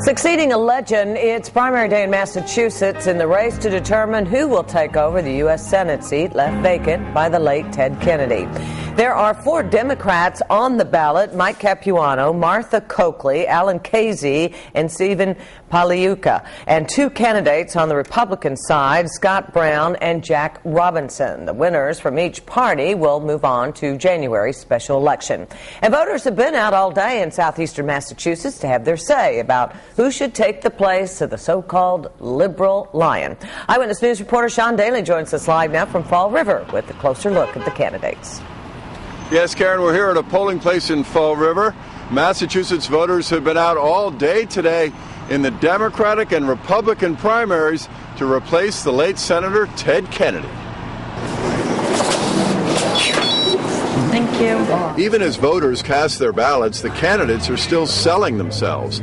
Succeeding a legend, it's primary day in Massachusetts in the race to determine who will take over the U.S. Senate seat left vacant by the late Ted Kennedy. There are 4 Democrats on the ballot: Mike Capuano, Martha Coakley, Alan Casey, and Stephen Pagliuca, and 2 candidates on the Republican side, Scott Brown and Jack Robinson. The winners from each party will move on to January's special election. And voters have been out all day in southeastern Massachusetts to have their say about who should take the place of the so-called liberal lion. Eyewitness News reporter Sean Daly joins us live now from Fall River with a closer look at the candidates. Yes, Karen, we're here at a polling place in Fall River. Massachusetts voters have been out all day today in the Democratic and Republican primaries to replace the late Senator Ted Kennedy. Thank you. Even as voters cast their ballots, the candidates are still selling themselves.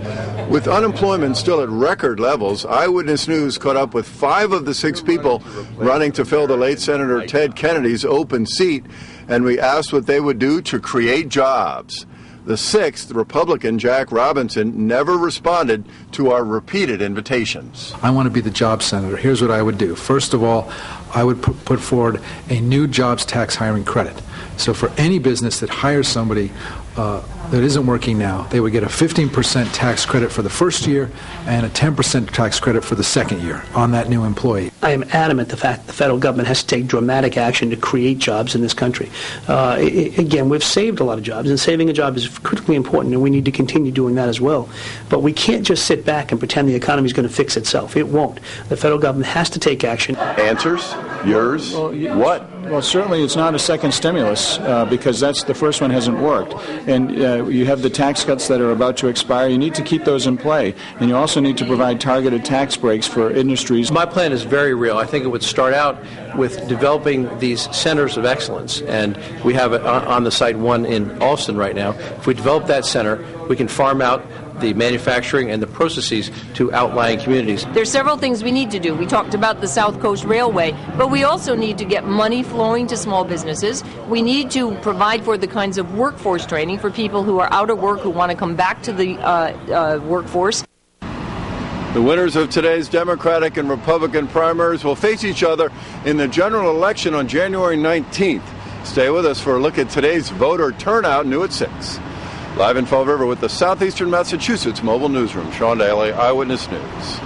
With unemployment still at record levels, Eyewitness News caught up with 5 of the 6 people running to fill the late Senator Ted Kennedy's open seat, and we asked what they would do to create jobs. The 6th, Republican Jack Robinson, never responded to our repeated invitations. I want to be the job senator. Here's what I would do. First of all, I would put forward a new jobs tax hiring credit. So for any business that hires somebody that isn't working now, they would get a 15% tax credit for the first year and a 10% tax credit for the second year on that new employee. I am adamant the fact that the federal government has to take dramatic action to create jobs in this country. Again, we've saved a lot of jobs, and saving a job is critically important, and we need to continue doing that as well. But we can't just sit back and pretend the economy is going to fix itself. It won't. The federal government has to take action. Answers? Yours? What? Well, certainly it's not a second stimulus because the first one hasn't worked. And you have the tax cuts that are about to expire. You need to keep those in play. And you also need to provide targeted tax breaks for industries. My plan is very real. I think it would start out with developing these centers of excellence. And we have on the site one in Alston right now. If we develop that center, we can farm out the manufacturing and the processes to outlying communities. There's several things we need to do. We talked about the South Coast Railway, but we also need to get money flowing to small businesses. We need to provide for the kinds of workforce training for people who are out of work, who want to come back to the workforce. The winners of today's Democratic and Republican primaries will face each other in the general election on January 19th. Stay with us for a look at today's voter turnout, new at 6. Live in Fall River with the Southeastern Massachusetts Mobile Newsroom, Sean Daly, Eyewitness News.